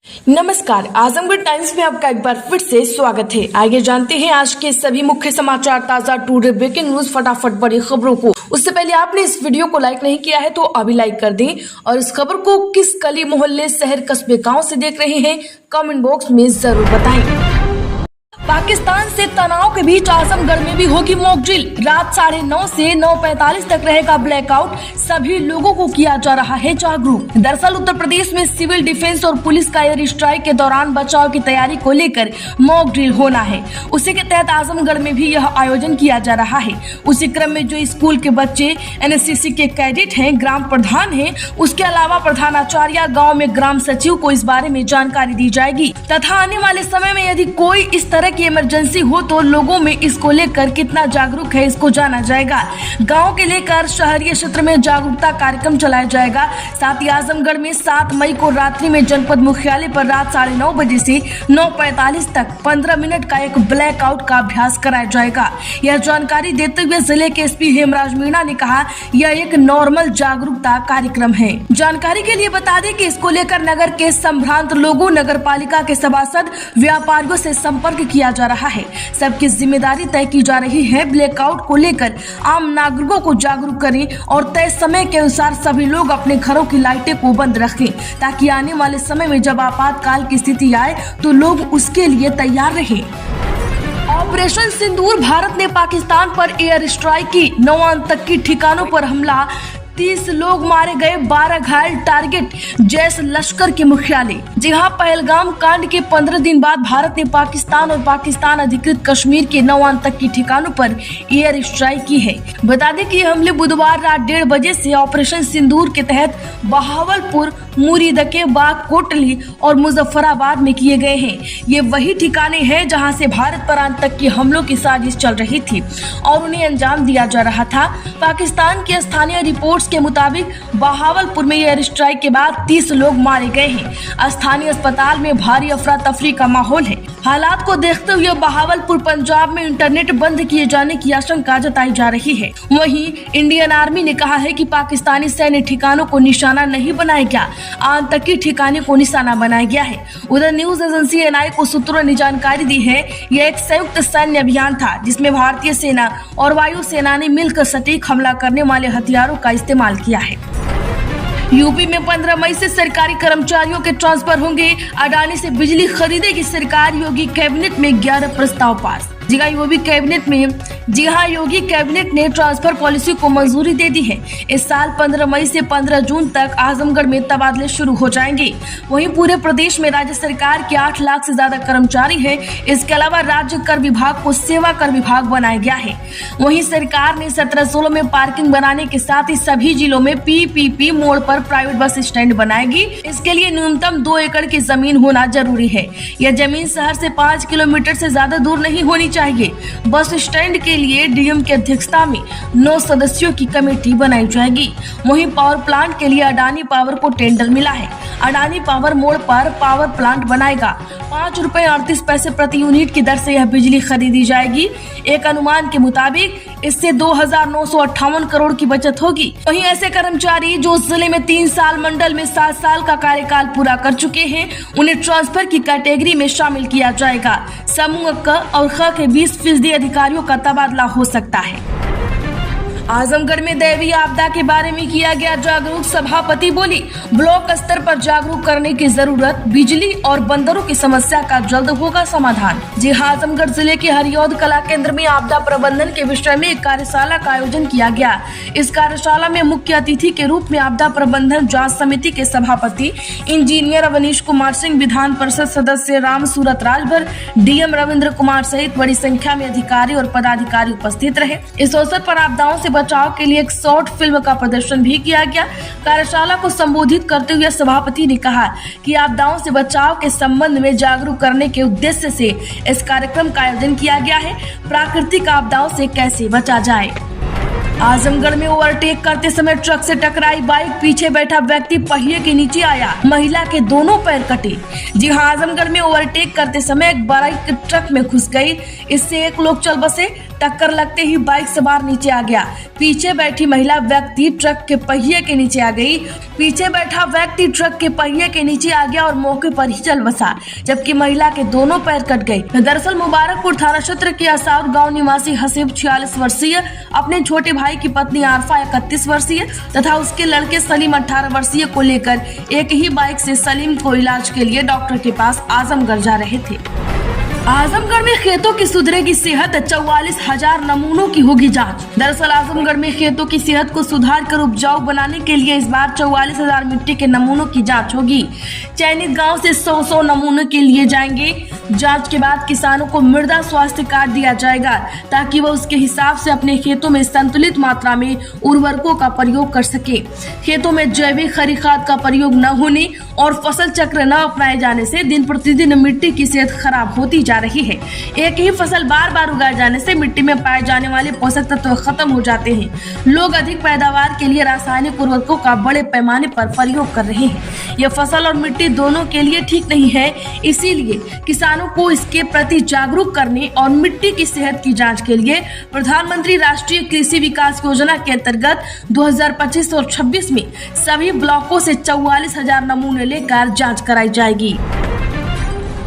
नमस्कार, आजमगढ़ टाइम्स में आपका एक बार फिर से स्वागत है। आइए जानते हैं आज के सभी मुख्य समाचार, ताजा टुडे ब्रेकिंग न्यूज, फटाफट बड़ी खबरों को। उससे पहले आपने इस वीडियो को लाइक नहीं किया है तो अभी लाइक कर दें और इस खबर को किस गली मोहल्ले शहर कस्बे गांव से देख रहे हैं कमेंट बॉक्स में जरूर बताएं। पाकिस्तान से तनाव के बीच आजमगढ़ में भी होगी मॉक ड्रिल। रात 9:30 से 9:45 तक रहेगा ब्लैकआउट। सभी लोगों को किया जा रहा है जागरूक। दरअसल उत्तर प्रदेश में सिविल डिफेंस और पुलिस का एयर स्ट्राइक के दौरान बचाव की तैयारी को लेकर मॉक ड्रिल होना है। उसी के तहत आजमगढ़ में भी यह आयोजन किया जा रहा है। उसी क्रम में जो स्कूल के बच्चे एनएससीसी के कैडेट हैं, ग्राम प्रधान हैं, उसके अलावा प्रधानाचार्य, गाँव में ग्राम सचिव को इस बारे में जानकारी दी जाएगी तथा आने वाले समय में यदि कोई इस तरह की इमरजेंसी हो तो लोगों में इसको लेकर कितना जागरूक है इसको जाना जाएगा। गांव के लेकर शहरी क्षेत्र में जागरूकता कार्यक्रम चलाया जाएगा। साथ ही आजमगढ़ में 7 मई को रात्रि में जनपद मुख्यालय पर रात 9:30 बजे से 9:45 तक 15 मिनट का एक ब्लैकआउट का अभ्यास कराया जाएगा। यह जानकारी देते हुए जिले के एसपी हेमराज मीणा ने कहा, यह एक नॉर्मल जागरूकता कार्यक्रम है। जानकारी के लिए बता दें कि इसको लेकर नगर के संभ्रांत लोगों, नगर पालिका के सभासद, व्यापारियों से संपर्क किया जा रहा है। सबकी जिम्मेदारी तय की जा रही है। ब्लैकआउट को लेकर आम नागरिकों को जागरूक करें और तय समय के अनुसार सभी लोग अपने घरों की लाइटें को बंद रखें ताकि आने वाले समय में जब आपातकाल की स्थिति आए तो लोग उसके लिए तैयार रहें। ऑपरेशन सिंदूर, भारत ने पाकिस्तान पर एयर स्ट्राइक की। 9 आतंकी ठिकानों पर हमला, 30 लोग मारे गए, 12 घायल, टारगेट जैश लश्कर के मुख्यालय। जी हां, पहलगाम कांड के 15 दिन बाद भारत ने पाकिस्तान और पाकिस्तान अधिकृत कश्मीर के 9 आतंकी ठिकानों पर एयर स्ट्राइक की है। बता दें कि ये हमले बुधवार रात 1:30 बजे से ऑपरेशन सिंदूर के तहत बहावलपुर, मुरीदकेबाग, कोटली और मुजफ्फराबाद में किए गए हैं। ये वही ठिकाने हैं जहां से भारत पर आतंकी हमलों की साजिश चल रही थी और उन्हें अंजाम दिया जा रहा था। पाकिस्तान की स्थानीय रिपोर्ट्स के मुताबिक बहावलपुर में एयर स्ट्राइक के बाद 30 लोग मारे गए हैं। स्थानीय अस्पताल में भारी अफरा तफरी का माहौल है। हालात को देखते हुए बहावलपुर, पंजाब में इंटरनेट बंद किए जाने की आशंका जताई जा रही है। वहीं इंडियन आर्मी ने कहा है कि पाकिस्तानी सैन्य ठिकानों को निशाना नहीं बनाया गया, आतंकी ठिकाने को निशाना बनाया गया है। उधर न्यूज एजेंसी एनआई को सूत्रों ने जानकारी दी है, यह एक संयुक्त सैन्य अभियान था जिसमें भारतीय सेना और वायु सेना ने मिलकर सटीक हमला करने वाले हथियारों का इस्तेमाल किया है। यूपी में 15 मई से सरकारी कर्मचारियों के ट्रांसफर होंगे। अडानी से बिजली खरीदेगी सरकार। योगी कैबिनेट में 11 प्रस्ताव पास। जी हाँ, योगी कैबिनेट ने ट्रांसफर पॉलिसी को मंजूरी दे दी है। इस साल 15 मई से 15 जून तक आजमगढ़ में तबादले शुरू हो जाएंगे। वहीं पूरे प्रदेश में राज्य सरकार के 8 लाख से ज्यादा कर्मचारी हैं। इसके अलावा राज्य कर विभाग को सेवा कर विभाग बनाया गया है। वहीं सरकार ने 17 जिलों में पार्किंग बनाने के साथ ही सभी जिलों में पीपीपी मोड़ पर प्राइवेट बस स्टैंड बनाएगी। इसके लिए न्यूनतम 2 एकड़ की जमीन होना जरूरी है। यह जमीन शहर से 5 किलोमीटर से ज्यादा दूर नहीं होनी चाहिए। बस स्टैंड के लिए डीएम की अध्यक्षता में 9 सदस्यों की कमेटी बनाई जाएगी। वहीं पावर प्लांट के लिए अडानी पावर को टेंडर मिला है। अडानी पावर मोड़ पर पावर प्लांट बनाएगा। 5 रुपए 38 पैसे प्रति यूनिट की दर से यह बिजली खरीदी जाएगी। एक अनुमान के मुताबिक इससे 2958 करोड़ की बचत होगी। वहीं ऐसे कर्मचारी जो जिले में 3 साल, मंडल में 7 साल का कार्यकाल पूरा कर चुके हैं, उन्हें ट्रांसफर की कैटेगरी में शामिल किया जाएगा। समूह क और ख के 20% अधिकारियों का तबादला हो सकता है। आजमगढ़ में दैवीय आपदा के बारे में किया गया जागरूक। सभापति बोली, ब्लॉक स्तर पर जागरूक करने की जरूरत। बिजली और बंदरों की समस्या का जल्द होगा समाधान। जी हाँ, आजमगढ़ जिले के हरियौद कला केंद्र में आपदा प्रबंधन के विषय में एक कार्यशाला का आयोजन किया गया। इस कार्यशाला में मुख्य अतिथि के रूप में आपदा प्रबंधन जांच समिति के सभापति इंजीनियर अवनीश कुमार सिंह, विधान परिषद सदस्य राम सूरत राजभर, डीएम रविंद्र कुमार सहित बड़ी संख्या में अधिकारी और पदाधिकारी उपस्थित रहे। इस अवसर पर आपदाओं से बचाव के लिए एक शॉर्ट फिल्म का प्रदर्शन भी किया गया। कार्यशाला को संबोधित करते हुए सभापति ने कहा कि आपदाओं से बचाव के संबंध में जागरूक करने के उद्देश्य से इस कार्यक्रम का आयोजन किया गया है। प्राकृतिक आपदाओं से कैसे बचा जाए। आजमगढ़ में ओवरटेक करते समय ट्रक से टकराई बाइक, पीछे बैठा व्यक्ति पहिए के नीचे आया, महिला के दोनों पैर कटे। जी हां, आजमगढ़ में ओवरटेक करते समय एक बाइक ट्रक में घुस गई। इससे एक लोग चल बसे। टक्कर लगते ही बाइक सवार नीचे आ गया। पीछे बैठी महिला व्यक्ति ट्रक के पहिए के नीचे आ गई। पीछे बैठा व्यक्ति ट्रक के पहिए के नीचे आ गया और मौके पर ही चल बसा, जबकि महिला के दोनों पैर कट गए। दरअसल मुबारकपुर थाना क्षेत्र के असाउर गांव निवासी हसीब 46 वर्षीय अपने छोटे भाई की पत्नी आरफा 31 वर्षीय तथा उसके लड़के सलीम 18 वर्षीय को लेकर एक ही बाइक से सलीम को इलाज के लिए डॉक्टर के पास आजमगढ़ जा रहे थे। आजमगढ़ में खेतों की सुधरेगी सेहत, 44,000 नमूनों की होगी जांच। दरअसल आजमगढ़ में खेतों की सेहत को सुधार कर उपजाऊ बनाने के लिए इस बार 44,000 मिट्टी के नमूनों की जांच होगी। चयनित गांव से 100 नमूनों के लिए जाएंगे। जांच के बाद किसानों को मृदा स्वास्थ्य कार्ड दिया जाएगा ताकि वह उसके हिसाब से अपने खेतों में संतुलित मात्रा में उर्वरकों का प्रयोग कर सके। खेतों में जैविक हरी खाद का प्रयोग न होने और फसल चक्र न अपनाए जाने से दिन प्रतिदिन मिट्टी की सेहत खराब होती जा रही है। एक ही फसल बार बार उगाए जाने से मिट्टी में पाए जाने वाले पोषक तत्व खत्म हो जाते हैं। लोग अधिक पैदावार के लिए रासायनिक उर्वरकों का बड़े पैमाने पर प्रयोग कर रहे हैं। यह फसल और मिट्टी दोनों के लिए ठीक नहीं है, इसीलिए किसानों को इसके प्रति जागरूक करने और मिट्टी की सेहत की जांच के लिए प्रधानमंत्री राष्ट्रीय कृषि विकास योजना के अंतर्गत 2025 और 26 में सभी ब्लॉकों से 44,000 नमूने लेकर जांच कराई जाएगी।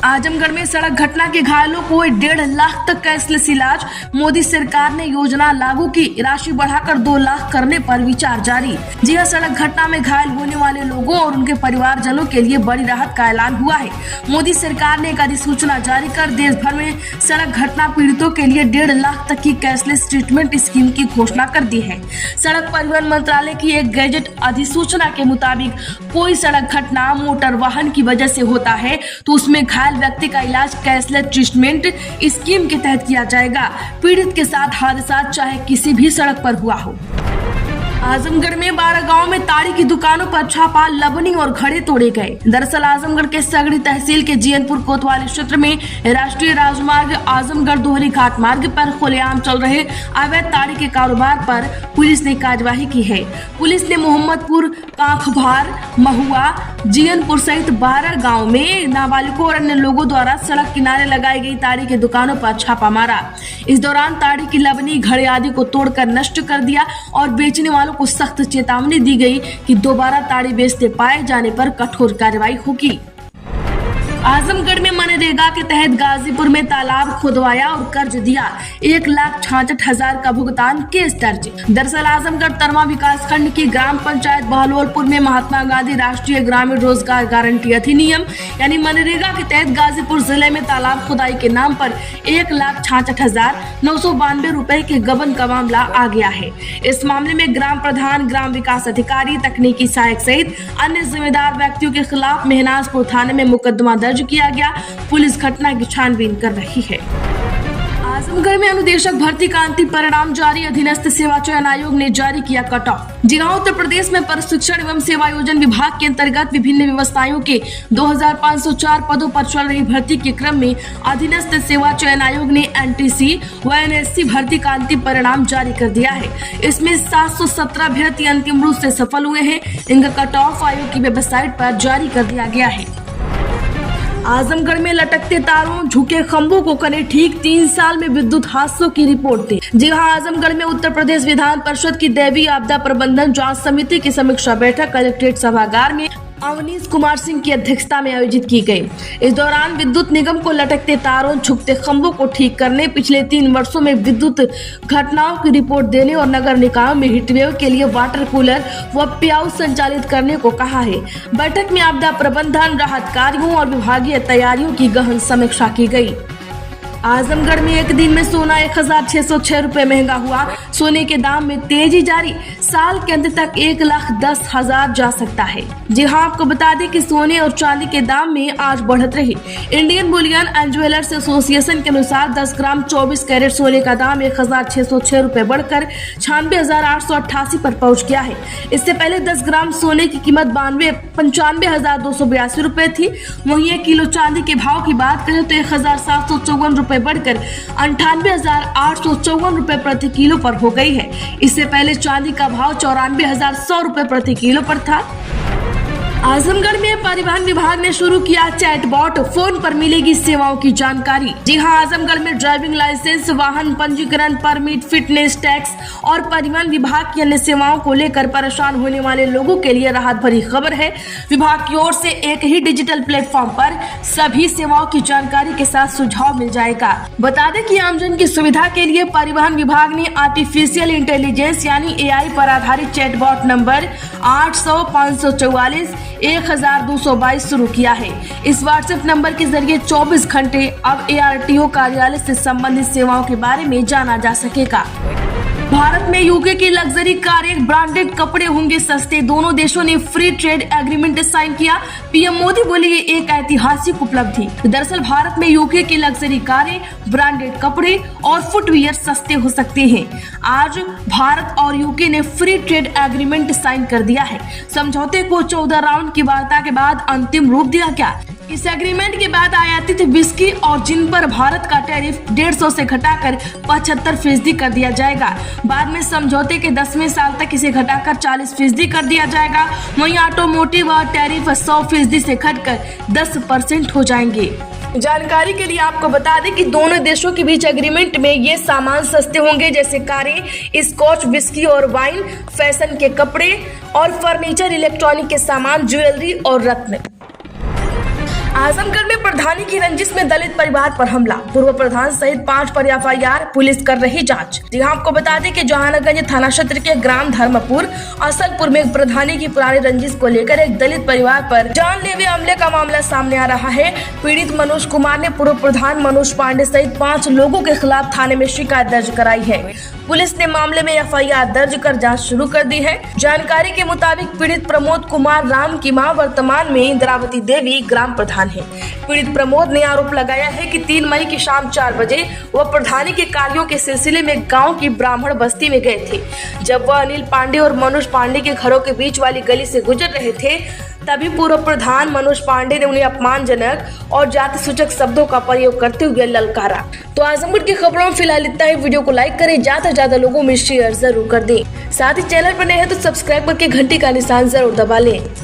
आजमगढ़ में सड़क घटना के घायलों को 1.5 लाख तक कैशलेस इलाज। मोदी सरकार ने योजना लागू की, राशि बढ़ाकर 2 लाख करने पर विचार जारी। जी हां, सड़क घटना में घायल होने वाले लोगों और उनके परिवारजनों के लिए बड़ी राहत का ऐलान हुआ है। मोदी सरकार ने एक अधिसूचना जारी कर देश भर में सड़क घटना पीड़ितों के लिए 1.5 लाख तक की कैशलेस ट्रीटमेंट स्कीम की घोषणा कर दी है। सड़क परिवहन मंत्रालय की एक गैजेट अधिसूचना के मुताबिक कोई सड़क घटना मोटर वाहन की वजह से होता है तो उसमें घायल व्यक्ति का इलाज कैशलेस ट्रीटमेंट स्कीम के तहत किया जाएगा। पीड़ित के साथ हादसा चाहे किसी भी सड़क पर हुआ हो। आजमगढ़ में 12 गांव में ताड़ी की दुकानों पर छापा, लबनी और घड़े तोड़े गए। दरअसल आजमगढ़ के सगड़ी तहसील के जियनपुर कोतवाली क्षेत्र में राष्ट्रीय राजमार्ग आजमगढ़ दोहरी घाट मार्ग पर खुलेआम चल रहे अवैध ताड़ी के कारोबार पर पुलिस ने कार्यवाही की है। पुलिस ने मोहम्मदपुर, कांखभार, महुआ, जियनपुर सहित 12 गाँव में नाबालिगों और अन्य लोगों द्वारा सड़क किनारे लगाई गई ताड़ी की दुकानों पर छापा मारा। इस दौरान ताड़ी की लबनी, घड़े आदि को तोड़कर नष्ट कर दिया और बेचने वालों को सख्त चेतावनी दी गई कि दोबारा ताड़ी बेचते पाए जाने पर कठोर कार्रवाई होगी। आजमगढ़ में मनरेगा के तहत गाजीपुर में तालाब खुदवाया और कर्ज दिया, 1,66,000 का भुगतान, केस दर्ज। दरअसल आजमगढ़ तरवा विकास खंड की ग्राम पंचायत बहलोलपुर में महात्मा गांधी राष्ट्रीय ग्रामीण रोजगार गारंटी अधिनियम यानी मनरेगा के तहत गाजीपुर जिले में तालाब खुदाई के नाम पर 1,66,992 रुपए के गबन का मामला आ गया है। इस मामले में ग्राम प्रधान, ग्राम विकास अधिकारी, तकनीकी सहायक सहित अन्य जिम्मेदार व्यक्तियों के खिलाफ मेहनाजपुर थाने में मुकदमा दर्ज किया गया। पुलिस घटना की छानबीन कर रही है। आजमगढ़ में अनुदेशक भर्ती का अंतिम परिणाम जारी, अधीनस्थ सेवा चयन आयोग ने जारी किया कट ऑफ। जी हां, उत्तर प्रदेश में प्रशिक्षण एवं सेवायोजन विभाग के अंतर्गत विभिन्न व्यवस्थाओं के 2,504 पदों पर चल रही भर्ती के क्रम में अधीनस्थ सेवा चयन आयोग ने एनटीसी व एनएससी भर्ती का अंतिम परिणाम जारी कर दिया है। इसमें 717 अभ्यर्थी अंतिम रूप से सफल हुए हैं। इनका कट ऑफ आयोग की वेबसाइट पर जारी कर दिया गया है। आजमगढ़ में लटकते तारों, झुके खंभों को करे ठीक, 3 साल में विद्युत हादसों की रिपोर्ट दी। जी हां, आजमगढ़ में उत्तर प्रदेश विधान परिषद की दैवीय आपदा प्रबंधन जांच समिति की समीक्षा बैठक कलेक्ट्रेट सभागार में अवनीश कुमार सिंह की अध्यक्षता में आयोजित की गई। इस दौरान विद्युत निगम को लटकते तारों, झुकते खंभों को ठीक करने, पिछले 3 वर्षों में विद्युत घटनाओं की रिपोर्ट देने और नगर निकायों में हीटवेव के लिए वाटर कूलर व प्याउस संचालित करने को कहा है। बैठक में आपदा प्रबंधन, राहत कार्यों और विभागीय तैयारियों की गहन समीक्षा की गई। आजमगढ़ में एक दिन में सोना 1,606 रुपए महंगा हुआ। सोने के दाम में तेजी जारी, साल के अंत तक 1,10,000 जा सकता है। जी हां, आपको बता दें कि सोने और चांदी के दाम में आज बढ़त रही। Indian Boolean and jewellers association के अनुसार 10 ग्राम 24 कैरेट सोने का दाम 1,606 रुपए बढ़कर 96,888 पर पहुंच गया है। इससे पहले 10 ग्राम सोने की कीमत 95,282 रुपए थी। वहीं 1 किलो चांदी के भाव की बात करें तो 1,754 रुपए बढ़कर 98,854 रुपए प्रति किलो पर हो गई है। इससे पहले चांदी का भाव 94,100 रुपए प्रति किलो पर था। आजमगढ़ में परिवहन विभाग ने शुरू किया चैटबॉट, फोन पर मिलेगी सेवाओं की जानकारी। जी हां, आजमगढ़ में ड्राइविंग लाइसेंस, वाहन पंजीकरण, परमिट, फिटनेस, टैक्स और परिवहन विभाग की अन्य सेवाओं को लेकर परेशान होने वाले लोगों के लिए राहत भरी खबर है। विभाग की ओर से एक ही डिजिटल प्लेटफॉर्म पर सभी सेवाओं की जानकारी के साथ सुझाव मिल जाएगा। बता दें कि आमजन की सुविधा के लिए परिवहन विभाग ने आर्टिफिशियल इंटेलिजेंस यानी AI पर आधारित चैटबॉट नंबर 800-544-1222 शुरू किया है। इस व्हाट्सएप नंबर के जरिए 24 घंटे अब ARTO कार्यालय से संबंधित सेवाओं के बारे में जाना जा सकेगा। भारत में यूके की लग्जरी कारें, ब्रांडेड कपड़े होंगे सस्ते। दोनों देशों ने फ्री ट्रेड एग्रीमेंट साइन किया। पीएम मोदी बोले ये एक ऐतिहासिक उपलब्धि। दरअसल भारत में यूके की लग्जरी कारें, ब्रांडेड कपड़े और फुटवियर सस्ते हो सकते हैं। आज भारत और यूके ने फ्री ट्रेड एग्रीमेंट साइन कर दिया है। समझौते को 14 राउंड की वार्ता के बाद अंतिम रूप दिया गया। इस एग्रीमेंट के बाद आयातित विस्की और जिन पर भारत का टैरिफ 150 से घटाकर 75% कर दिया जाएगा। बाद में समझौते के 10वें साल तक इसे घटाकर 40% कर दिया जाएगा। वहीं ऑटोमोटिव और टैरिफ 100% से घटकर 10% हो जाएंगे। जानकारी के लिए आपको बता दें कि दोनों देशों के बीच एग्रीमेंट में ये सामान सस्ते होंगे, जैसे कारें, स्कॉच, विस्की और वाइन, फैशन के कपड़े और फर्नीचर, इलेक्ट्रॉनिक के सामान, ज्वेलरी और रत्न। आजमगढ़ में प्रधानी की रंजिश में दलित परिवार पर हमला, पूर्व प्रधान सहित 5 पर FIR, पुलिस कर रही जांच। जी हां, आपको बता दें कि जहानागंज थाना क्षेत्र के ग्राम धर्मपुर असलपुर में प्रधानी की पुरानी रंजिश को लेकर एक दलित परिवार पर जानलेवा हमले का मामला सामने आ रहा है। पीड़ित मनोज कुमार ने पूर्व प्रधान मनोज पांडे सहित 5 लोगों के खिलाफ थाने में शिकायत दर्ज कराई है। पुलिस ने मामले में FIR दर्ज कर जांच शुरू कर दी है। जानकारी के मुताबिक पीड़ित प्रमोद कुमार राम की मां वर्तमान में इंद्रावती देवी ग्राम प्रधान है। पीड़ित प्रमोद ने आरोप लगाया है कि 3 मई की शाम 4 बजे वह प्रधानी के कार्यों के सिलसिले में गांव की ब्राह्मण बस्ती में गए थे। जब वह अनिल पांडे और मनोज पांडे के घरों के बीच वाली गली से गुजर रहे थे, तभी पूर्व प्रधान मनोज पांडे ने उन्हें अपमानजनक और जाति सूचक शब्दों का प्रयोग करते हुए ललकारा। तो आजमगढ़ की खबरों में फिलहाल इतना ही। वीडियो को लाइक करें, ज्यादा से ज्यादा लोगों में शेयर जरूर कर दें। साथ ही चैनल पर नए हैं तो सब्सक्राइब करके घंटी का निशान जरूर दबा लें।